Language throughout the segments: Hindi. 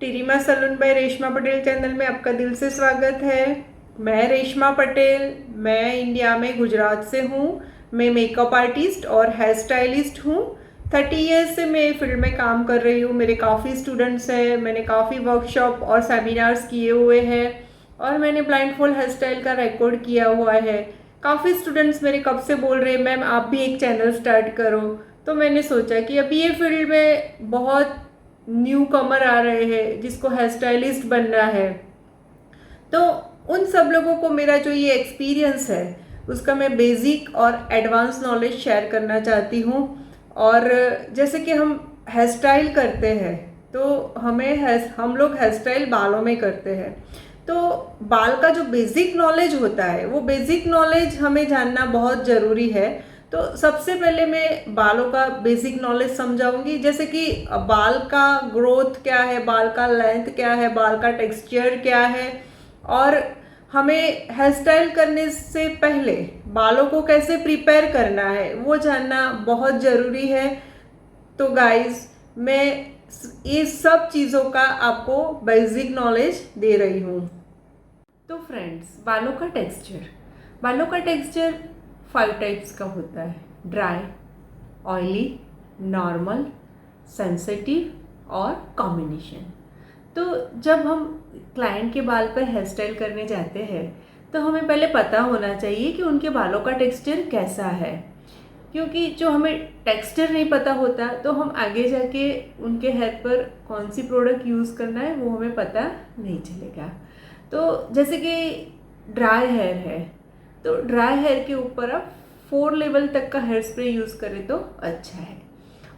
टिरिमा salon by Reshma Patel channel में आपका दिल से स्वागत है। मैं रेशमा पटेल, मैं इंडिया में गुजरात से हूँ। मैं मेकअप आर्टिस्ट और हेयर स्टाइलिस्ट हूँ। 30 ईयर्स से मैं फील्ड में काम कर रही हूँ। मेरे काफ़ी स्टूडेंट्स हैं, मैंने काफ़ी वर्कशॉप और सेमिनार्स किए हुए हैं और मैंने ब्लाइंड फोल्ड हेयर स्टाइल का रिकॉर्ड किया हुआ है। काफ़ी स्टूडेंट्स मेरे कब से बोल रहे हैं मैम आप भी एक चैनल स्टार्ट करो, तो मैंने सोचा कि अभी ये फील्ड में बहुत न्यू कमर आ रहे हैं जिसको हेयर स्टाइलिस्ट बनना है, तो उन सब लोगों को मेरा जो ये एक्सपीरियंस है उसका मैं बेसिक और एडवांस नॉलेज शेयर करना चाहती हूँ। और जैसे कि हम हेयर स्टाइल करते हैं तो हम लोग हेयर स्टाइल बालों में करते हैं, तो बाल का जो बेसिक नॉलेज होता है वो बेसिक नॉलेज हमें जानना बहुत ज़रूरी है। तो सबसे पहले मैं बालों का बेसिक नॉलेज समझाऊंगी, जैसे कि बाल का ग्रोथ क्या है, बाल का लेंथ क्या है, बाल का टेक्सचर क्या है, और हमें हेयर स्टाइल करने से पहले बालों को कैसे प्रिपेयर करना है वो जानना बहुत ज़रूरी है। तो गाइस, मैं ये सब चीज़ों का आपको बेसिक नॉलेज दे रही हूँ। तो फ्रेंड्स, बालों का टेक्सचर 5 टाइप्स का होता है: ड्राई, ऑयली, नॉर्मल, सेंसिटिव और कॉम्बिनेशन। तो जब हम क्लाइंट के बाल पर हेयर स्टाइल करने जाते हैं तो हमें पहले पता होना चाहिए कि उनके बालों का टेक्सचर कैसा है, क्योंकि जो हमें टेक्सचर नहीं पता होता तो हम आगे जाके उनके हेयर पर कौन सी प्रोडक्ट यूज़ करना है वो हमें पता नहीं चलेगा। तो जैसे कि ड्राई हेयर है, तो ड्राई हेयर के ऊपर आप 4 लेवल तक का हेयर स्प्रे यूज़ करें तो अच्छा है।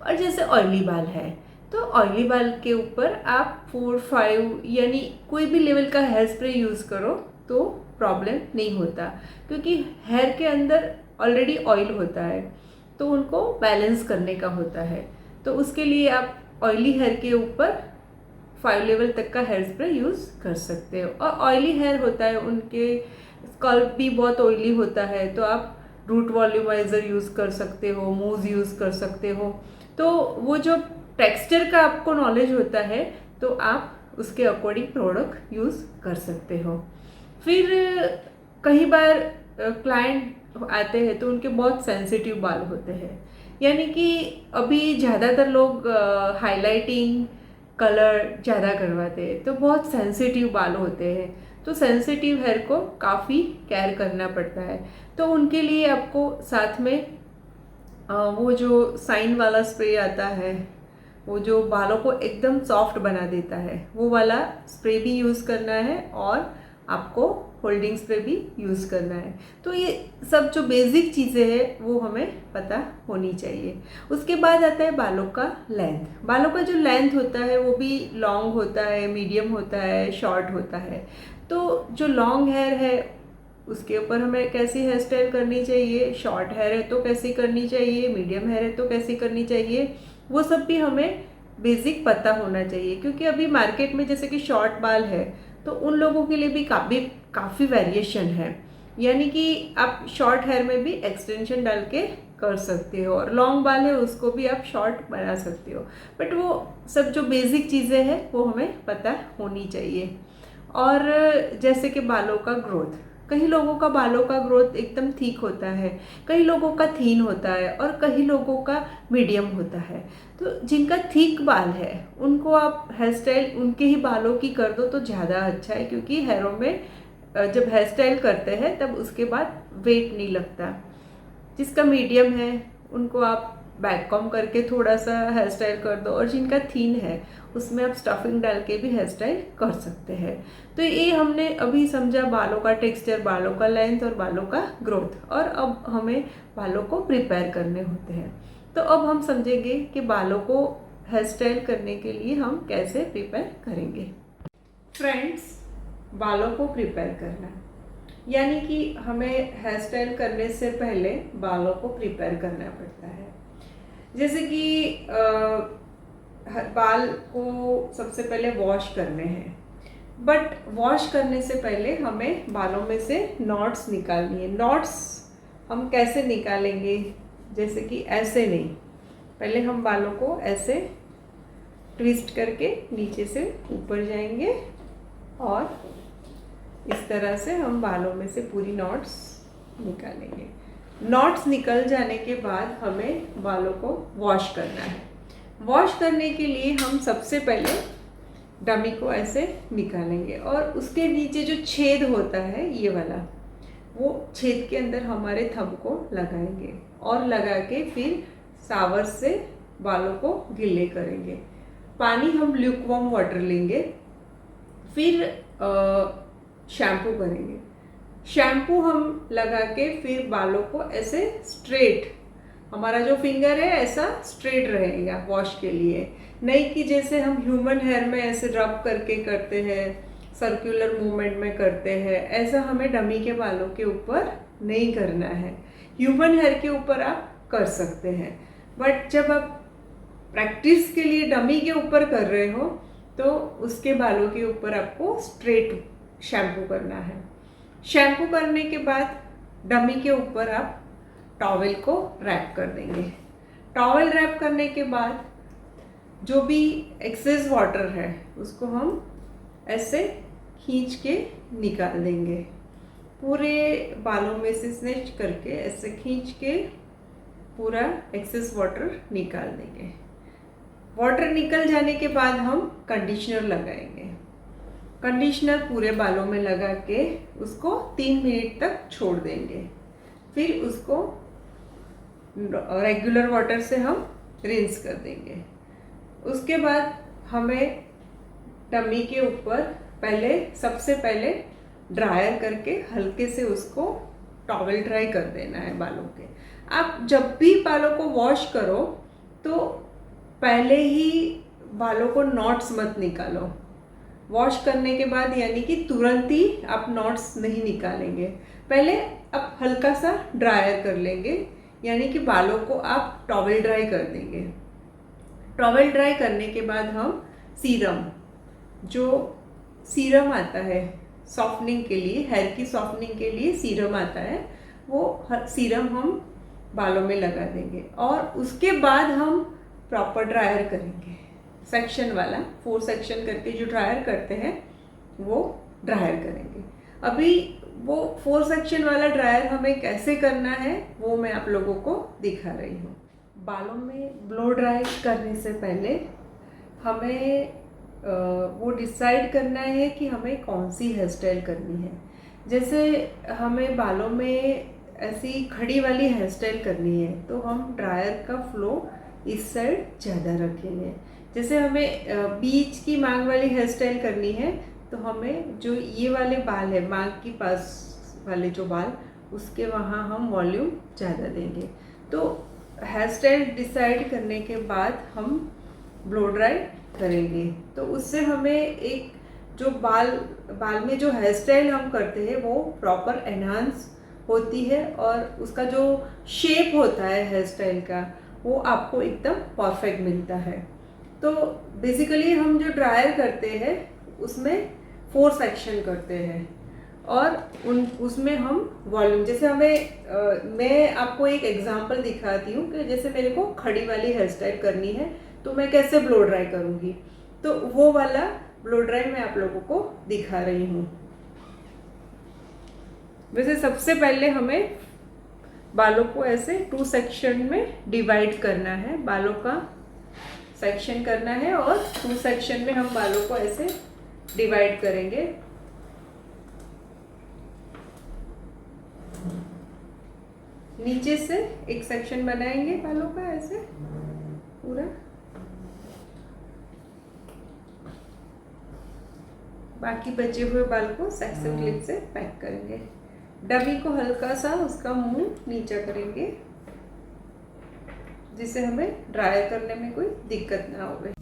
और जैसे ऑयली बाल है तो ऑयली बाल के ऊपर आप 4-5 यानी कोई भी लेवल का हेयर स्प्रे यूज़ करो तो प्रॉब्लम नहीं होता, क्योंकि हेयर के अंदर ऑलरेडी ऑयल होता है तो उनको बैलेंस करने का होता है। तो उसके लिए आप ऑयली हेयर के ऊपर 5 लेवल तक का हेयर स्प्रे यूज़ कर सकते हो। और ऑयली हेयर होता है, उनके स्कल्प भी बहुत ऑयली होता है, तो आप रूट वॉल्यूमाइज़र यूज़ कर सकते हो, मूव यूज़ कर सकते हो। तो वो जो टेक्सचर का आपको नॉलेज होता है तो आप उसके अकॉर्डिंग प्रोडक्ट यूज़ कर सकते हो। फिर कई बार क्लाइंट आते हैं तो उनके बहुत सेंसिटिव बाल होते हैं, यानी कि अभी ज़्यादातर लोग हाइलाइटिंग कलर ज़्यादा करवाते हैं तो बहुत सेंसिटिव बाल होते हैं, तो सेंसिटिव हेयर को काफ़ी केयर करना पड़ता है। तो उनके लिए आपको साथ में वो जो साइन वाला स्प्रे आता है, वो जो बालों को एकदम सॉफ्ट बना देता है, वो वाला स्प्रे भी यूज़ करना है और आपको होल्डिंग स्प्रे भी यूज़ करना है। तो ये सब जो बेसिक चीज़ें हैं वो हमें पता होनी चाहिए। उसके बाद आता है बालों का लेंथ। बालों का जो लेंथ होता है वो भी लॉन्ग होता है, मीडियम होता है, शॉर्ट होता है। तो जो लॉन्ग हेयर है उसके ऊपर हमें कैसी हेयर स्टाइल करनी चाहिए, शॉर्ट हेयर है तो कैसी करनी चाहिए, मीडियम हेयर है तो कैसी करनी चाहिए, वो सब भी हमें बेसिक पता होना चाहिए। क्योंकि अभी मार्केट में जैसे कि शॉर्ट बाल है तो उन लोगों के लिए भी काफ़ी वेरिएशन है, यानी कि आप शॉर्ट हेयर में भी एक्सटेंशन डाल के कर सकते हो, और लॉन्ग बाल है उसको भी आप शॉर्ट बना सकते हो। बट वो सब जो बेसिक चीज़ें हैं वो हमें पता होनी चाहिए। और जैसे कि बालों का ग्रोथ, कई लोगों का बालों का ग्रोथ एकदम ठीक होता है, कई लोगों का थीन होता है और कई लोगों का मीडियम होता है। तो जिनका थिक बाल है उनको आप हेयर स्टाइल उनके ही बालों की कर दो तो ज़्यादा अच्छा है, क्योंकि हेयरों में जब हेयर स्टाइल करते हैं तब उसके बाद वेट नहीं लगता। जिसका मीडियम है उनको आप बैक कॉम करके थोड़ा सा हेयर स्टाइल कर दो, और जिनका थीन है उसमें आप स्टफिंग डाल के भी हेयर स्टाइल कर सकते हैं। तो ये हमने अभी समझा बालों का टेक्सचर, बालों का लेंथ और बालों का ग्रोथ, और अब हमें बालों को प्रिपेयर करने होते हैं। तो अब हम समझेंगे कि बालों को हेयर स्टाइल करने के लिए हम कैसे प्रिपेयर करेंगे। फ्रेंड्स, बालों को प्रिपेयर करना यानी कि हमें हेयर स्टाइल करने से पहले बालों को प्रिपेयर करना पड़ता है। जैसे कि बाल को सबसे पहले वॉश करने हैं, बट वॉश करने से पहले हमें बालों में से नॉट्स निकालनी है। नॉट्स हम कैसे निकालेंगे, जैसे कि ऐसे नहीं, पहले हम बालों को ऐसे ट्विस्ट करके नीचे से ऊपर जाएंगे और इस तरह से हम बालों में से पूरी नॉट्स निकालेंगे। नॉट्स निकल जाने के बाद हमें बालों को वॉश करना है। वॉश करने के लिए हम सबसे पहले डमी को ऐसे निकालेंगे और उसके नीचे जो छेद होता है ये वाला, वो छेद के अंदर हमारे थंब को लगाएंगे और लगा के फिर शावर से बालों को गीले करेंगे। पानी हम ल्यूकवार्म वाटर लेंगे, फिर शैम्पू करेंगे। शैम्पू हम लगा के फिर बालों को ऐसे स्ट्रेट, हमारा जो फिंगर है ऐसा स्ट्रेट रहेगा वॉश के लिए, नहीं कि जैसे हम ह्यूमन हेयर में ऐसे रब करके करते हैं, सर्कुलर मूवमेंट में करते हैं, ऐसा हमें डमी के बालों के ऊपर नहीं करना है। ह्यूमन हेयर के ऊपर आप कर सकते हैं, बट जब आप प्रैक्टिस के लिए डमी के ऊपर कर रहे हो तो उसके बालों के ऊपर आपको स्ट्रेट शैम्पू करना है। शैम्पू करने के बाद डमी के ऊपर आप टॉवेल को रैप कर देंगे। टॉवेल रैप करने के बाद जो भी एक्सेस वाटर है उसको हम ऐसे खींच के निकाल देंगे। पूरे बालों में से स्नेच करके ऐसे खींच के पूरा एक्सेस वाटर निकाल देंगे। वाटर निकल जाने के बाद हम कंडीशनर लगाएंगे। कंडीशनर पूरे बालों में लगा के उसको 3 मिनट तक छोड़ देंगे। फिर उसको रेगुलर वाटर से हम रिंस कर देंगे। उसके बाद हमें डमी के ऊपर सबसे पहले ड्रायर करके हल्के से उसको टॉवेल ड्राई कर देना है बालों के। आप जब भी बालों को वॉश करो तो पहले ही बालों को नॉट्स मत निकालो। वॉश करने के बाद यानी कि तुरंत ही आप नॉट्स नहीं निकालेंगे, पहले आप हल्का सा ड्रायर कर लेंगे, यानी कि बालों को आप टॉवेल ड्राई कर देंगे। टॉवेल ड्राई करने के बाद हम जो सीरम आता है सॉफ्टनिंग के लिए, हेयर की सॉफ्टनिंग के लिए सीरम आता है, वो सीरम हम बालों में लगा देंगे और उसके बाद हम प्रॉपर ड्रायर करेंगे। सेक्शन वाला 4 सेक्शन करके जो ड्रायर करते हैं वो ड्रायर करेंगे। अभी वो 4 सेक्शन वाला ड्रायर हमें कैसे करना है वो मैं आप लोगों को दिखा रही हूँ। बालों में ब्लो ड्राई करने से पहले हमें वो डिसाइड करना है कि हमें कौन सी हेयर स्टाइल करनी है। जैसे हमें बालों में ऐसी खड़ी वाली हेयर स्टाइल करनी है तो हम ड्रायर का फ्लो इस साइड ज़्यादा रखेंगे। जैसे हमें बीच की मांग वाली हेयर स्टाइल करनी है तो हमें जो ये वाले बाल है, मांग के पास वाले जो बाल, उसके वहाँ हम वॉल्यूम ज़्यादा देंगे। तो हेयर स्टाइल डिसाइड करने के बाद हम ब्लो ड्राई करेंगे तो उससे हमें एक जो बाल में जो हेयर स्टाइल हम करते हैं वो प्रॉपर एनहांस होती है और उसका जो शेप होता है हेयर स्टाइल का वो आपको एकदम परफेक्ट मिलता है। तो बेसिकली हम जो ड्रायर करते हैं उसमें 4 सेक्शन करते हैं और उसमें हम वॉल्यूम, जैसे मैं आपको एक एग्जांपल दिखाती हूँ कि जैसे मेरे को खड़ी वाली हेयर स्टाइल करनी है तो मैं कैसे ब्लो ड्राई करूँगी, तो वो वाला ब्लो ड्राई मैं आप लोगों को दिखा रही हूँ। वैसे सबसे पहले हमें बालों को ऐसे 2 सेक्शन में डिवाइड करना है, बालों का सेक्शन करना है और 2 सेक्शन में हम बालों को ऐसे डिवाइड करेंगे। नीचे से एक सेक्शन बनाएंगे बालों का ऐसे पूरा, बाकी बचे हुए बाल को सेक्शन क्लिप से पैक करेंगे। डमी को हल्का सा उसका मुंह नीचा करेंगे जिससे हमें ड्राई करने में कोई दिक्कत ना हो।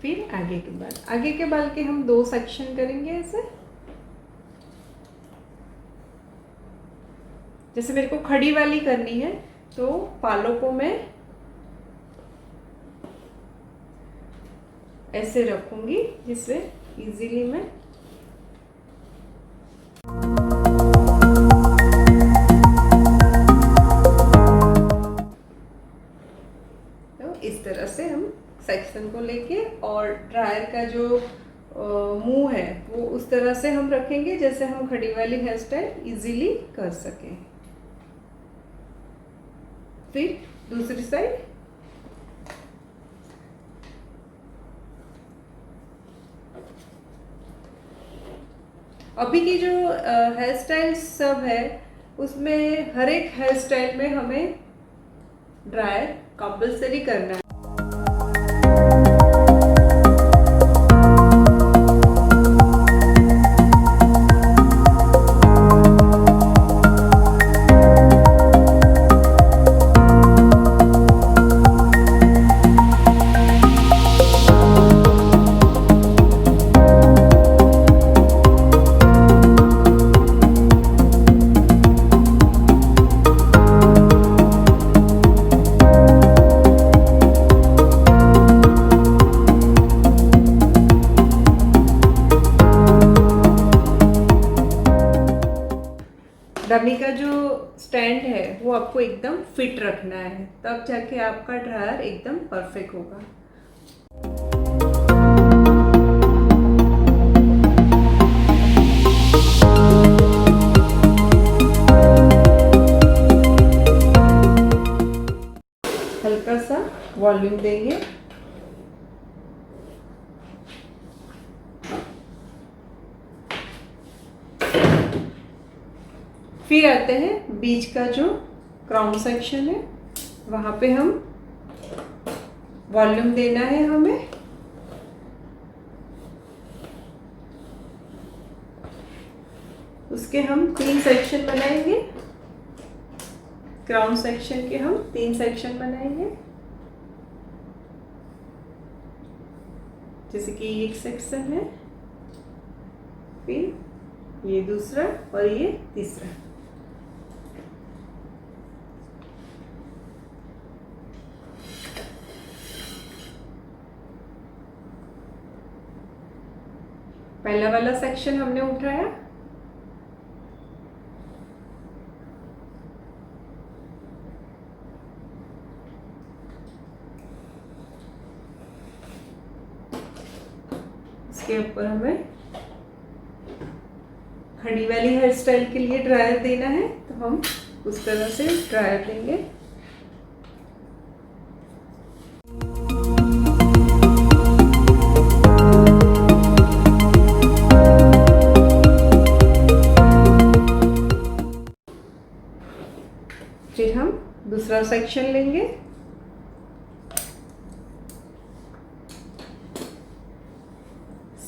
फिर आगे के बाल के हम 2 सेक्शन करेंगे ऐसे। जैसे मेरे को खड़ी वाली करनी है तो बालों को मैं ऐसे रखूंगी जिससे इजीली मैं तो इस तरह से हम सेक्शन को लेके और ड्रायर का जो मुंह है वो उस तरह से हम रखेंगे जैसे हम खड़ी वाली हेयर स्टाइल इजीली कर सकें। फिर दूसरी साइड अभी की जो हेयर स्टाइल सब है उसमें हर एक हेयर स्टाइल में हमें ड्रायर कंपल्सरी करना है। डमी का जो स्टैंड है वो आपको एकदम फिट रखना है, तब जाके आपका ड्रायर एकदम परफेक्ट होगा। हल्का सा वॉल्यूम देंगे। फिर आते हैं बीच का जो क्राउन सेक्शन है, वहाँ पे हम वॉल्यूम देना है हमें। उसके हम 3 सेक्शन बनाएंगे। क्राउन सेक्शन के हम 3 सेक्शन बनाएंगे। जैसे कि एक सेक्शन है, फिर ये दूसरा और ये तीसरा। पहला वाला सेक्शन हमने उठाया, इसके ऊपर हमें खड़ी वाली हेयर स्टाइल के लिए ड्रायर देना है, तो हम उस तरह से ड्रायर देंगे। फिर हम दूसरा सेक्शन लेंगे।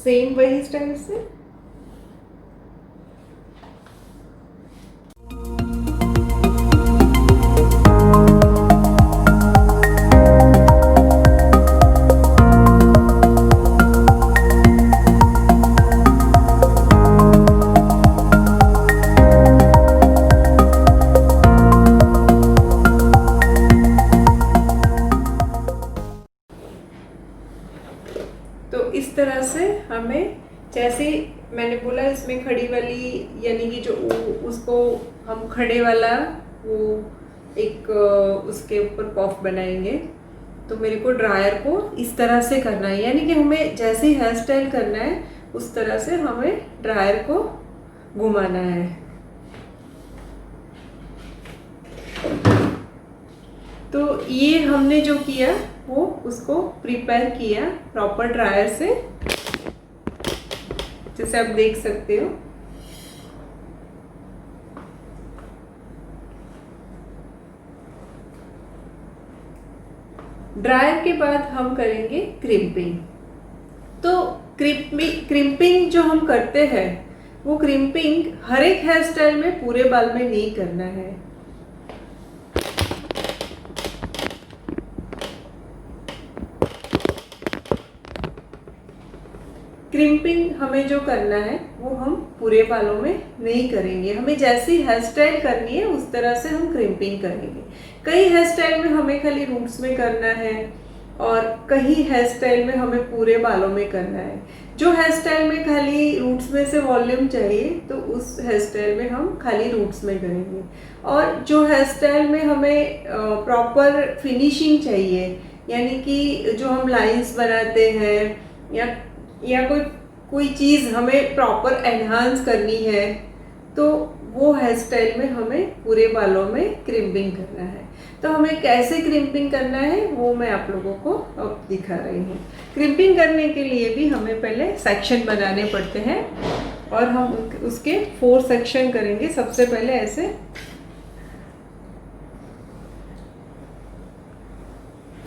सेम वही स्टाइल से इस तरह से हमें, जैसे मैंने बोला इसमें खड़ी वाली यानी कि जो उसको हम खड़े वाला वो एक उसके ऊपर पफ बनाएंगे, तो मेरे को ड्रायर को इस तरह से करना है, यानी कि हमें जैसे हेयर स्टाइल करना है उस तरह से हमें ड्रायर को घुमाना है। तो ये हमने जो किया वो उसको प्रिपेयर किया प्रॉपर ड्रायर से, जैसे आप देख सकते हो। ड्रायर के बाद हम करेंगे क्रिम्पिंग। तो क्रिम्पिंग जो हम करते हैं वो क्रिम्पिंग हर एक हेयर स्टाइल में पूरे बाल में नहीं करना है। क्रिम्पिंग हमें जो करना है वो हम पूरे बालों में नहीं करेंगे, हमें जैसी हेयर स्टाइल करनी है उस तरह से हम क्रिम्पिंग करेंगे। कई हेयर स्टाइल में हमें खाली रूट्स में करना है और कई हेयर स्टाइल में हमें पूरे बालों में करना है। जो हेयर स्टाइल में खाली रूट्स में से वॉल्यूम चाहिए तो उस हेयर स्टाइल में हम खाली रूट्स में करेंगे, और जो हेयर स्टाइल में हमें प्रॉपर फिनिशिंग चाहिए, यानी कि जो हम लाइंस बनाते हैं या कोई चीज़ हमें प्रॉपर एनहांस करनी है, तो वो हेयर स्टाइल में हमें पूरे बालों में क्रिम्पिंग करना है। तो हमें कैसे क्रिम्पिंग करना है वो मैं आप लोगों को अब दिखा रही हूँ। क्रिम्पिंग करने के लिए भी हमें पहले सेक्शन बनाने पड़ते हैं और हम उसके 4 सेक्शन करेंगे। सबसे पहले ऐसे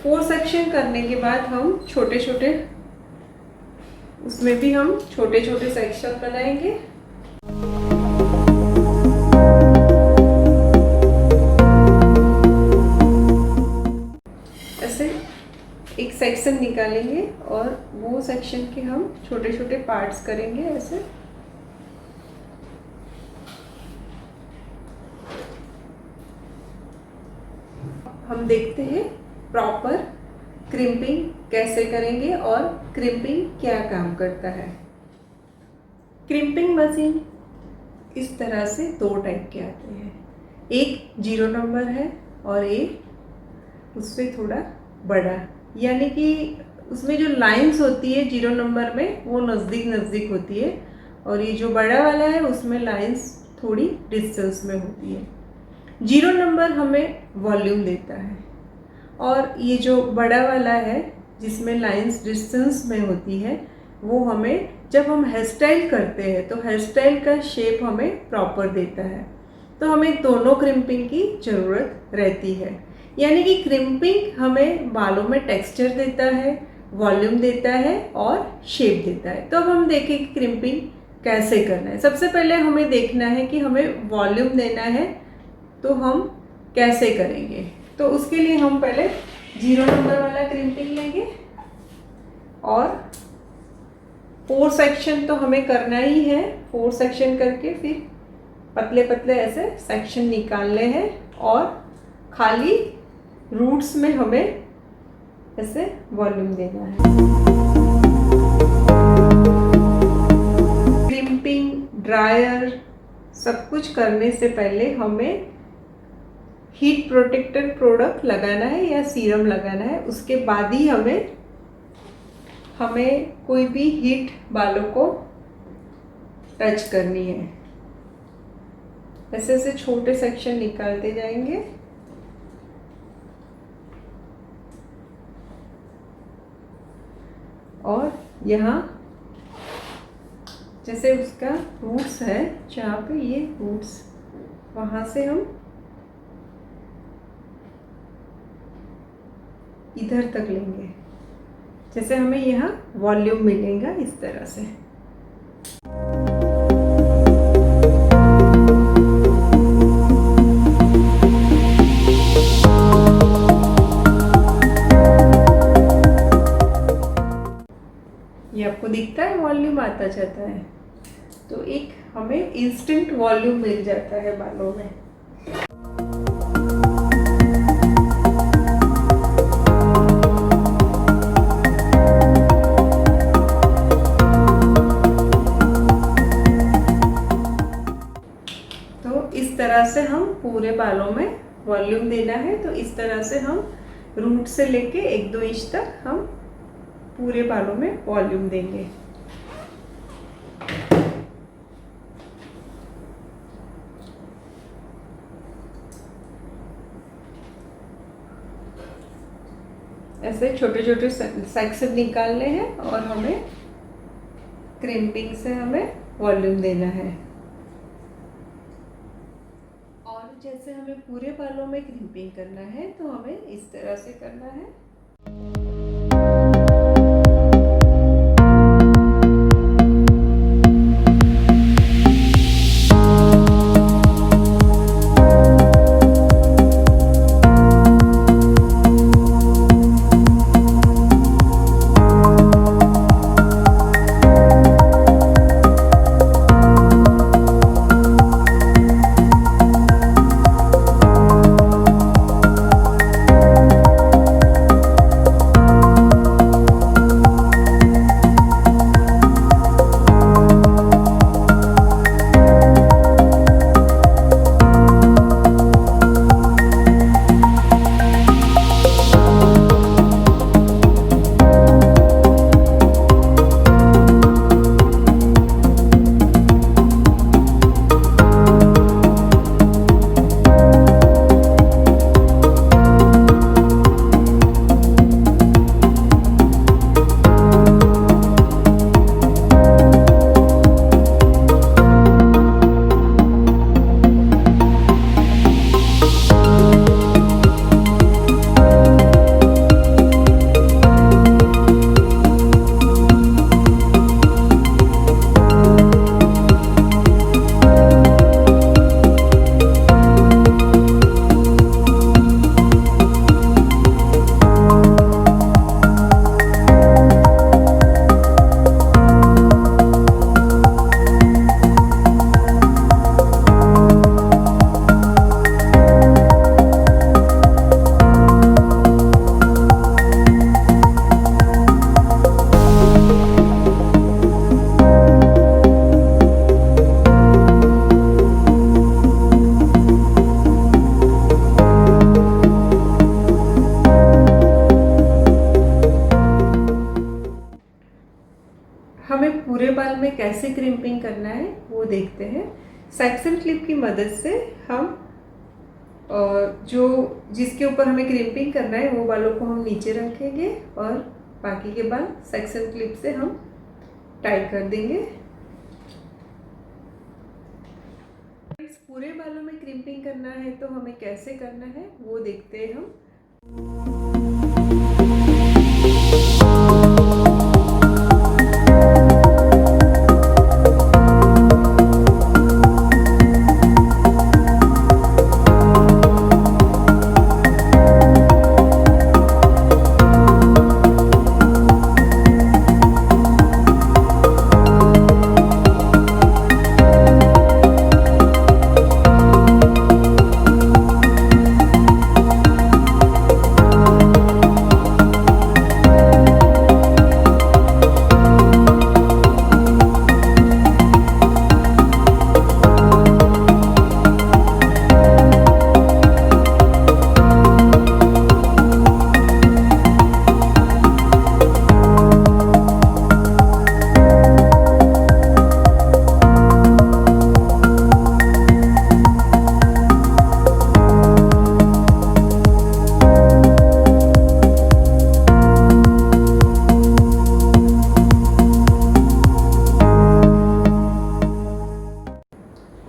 4 सेक्शन करने के बाद हम छोटे छोटे उसमें भी हम छोटे छोटे सेक्शन बनाएंगे। ऐसे एक सेक्शन निकालेंगे और वो सेक्शन के हम छोटे छोटे पार्ट्स करेंगे। ऐसे हम देखते हैं प्रॉपर क्रिम्पिंग कैसे करेंगे और क्रिम्पिंग क्या काम करता है। क्रिम्पिंग मशीन इस तरह से 2 टाइप के आते हैं, एक 0 नंबर है और एक उससे थोड़ा बड़ा, यानी कि उसमें जो लाइंस होती है 0 नंबर में वो नज़दीक नज़दीक होती है, और ये जो बड़ा वाला है उसमें लाइंस थोड़ी डिस्टेंस में होती है। 0 नंबर हमें वॉल्यूम देता है, और ये जो बड़ा वाला है जिसमें लाइंस डिस्टेंस में होती है वो हमें जब हम हेयर स्टाइल करते हैं तो हेयर स्टाइल का शेप हमें प्रॉपर देता है। तो हमें दोनों क्रिम्पिंग की ज़रूरत रहती है, यानी कि क्रिम्पिंग हमें बालों में टेक्सचर देता है, वॉल्यूम देता है और शेप देता है। तो अब हम देखें कि क्रिम्पिंग कैसे करना है। सबसे पहले हमें देखना है कि हमें वॉल्यूम देना है, तो हम कैसे करेंगे। तो उसके लिए हम पहले 0 नंबर वाला क्रिम्पिंग लेंगे और 4 सेक्शन तो हमें करना ही है। 4 सेक्शन करके फिर पतले पतले ऐसे सेक्शन निकालने हैं और खाली रूट्स में हमें ऐसे वॉल्यूम देना है। क्रिम्पिंग, ड्रायर सब कुछ करने से पहले हमें हीट प्रोटेक्टर प्रोडक्ट लगाना है या सीरम लगाना है। उसके बाद ही हमें कोई भी हीट बालों को टच करनी है। ऐसे ऐसे छोटे सेक्शन निकालते जाएंगे और यहाँ जैसे उसका रूट्स है, जहाँ पे ये रूट्स, वहाँ से हम इधर तक लेंगे, जैसे हमें यहाँ वॉल्यूम मिलेगा इस तरह से। ये आपको दिखता है वॉल्यूम आता जाता है, तो एक हमें इंस्टेंट वॉल्यूम मिल जाता है बालों में। इस तरह से हम पूरे बालों में वॉल्यूम देना है। तो इस तरह से हम रूट से लेके 1-2 इंच तक हम पूरे बालों में वॉल्यूम देंगे। ऐसे छोटे छोटे सेक्शन निकालने हैं और हमें क्रिम्पिंग से हमें वॉल्यूम देना है। और जैसे हमें पूरे बालों में क्रिम्पिंग करना है तो हमें इस तरह से करना है। हमें पूरे बाल में कैसे क्रिम्पिंग करना है वो देखते हैं। सेक्शन क्लिप की मदद से हम जो जिसके ऊपर हमें क्रिम्पिंग करना है वो बालों को हम नीचे रखेंगे और बाकी के बाल सेक्शन क्लिप से हम टाई कर देंगे। इस पूरे बालों में क्रिम्पिंग करना है तो हमें कैसे करना है वो देखते हैं हम।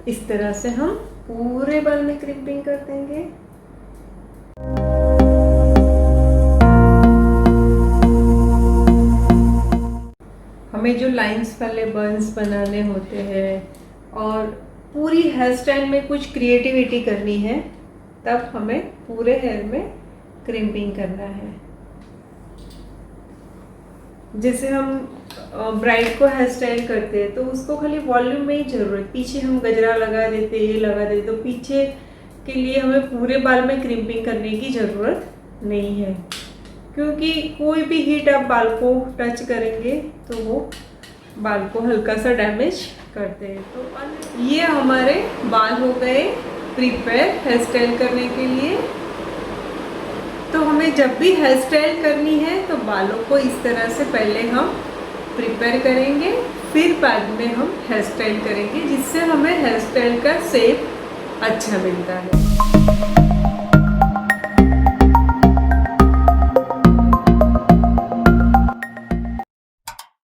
इस तरह से हम पूरे बाल में क्रिम्पिंग कर देंगे। हमें जो लाइंस वाले बन्स बनाने होते हैं और पूरी हेयर स्टाइल में कुछ क्रिएटिविटी करनी है, तब हमें पूरे हेयर में क्रिम्पिंग करना है। जैसे हम ब्राइड को हेयर स्टाइल करते हैं तो उसको खाली वॉल्यूम में ही ज़रूरत, पीछे हम गजरा लगा देते, ये लगा देते, तो पीछे के लिए हमें पूरे बाल में क्रिम्पिंग करने की ज़रूरत नहीं है, क्योंकि कोई भी हीट आप बाल को टच करेंगे तो वो बाल को हल्का सा डैमेज करते हैं। तो ये हमारे बाल हो गए प्रिपेयर हेयर स्टाइल करने के लिए। तो हमें जब भी हेयर स्टाइल करनी है तो बालों को इस तरह से पहले हम प्रिपेयर करेंगे, फिर बाद में हम हेयर स्टाइल करेंगे, जिससे हमें हेयर स्टाइल का शेप अच्छा मिलता है।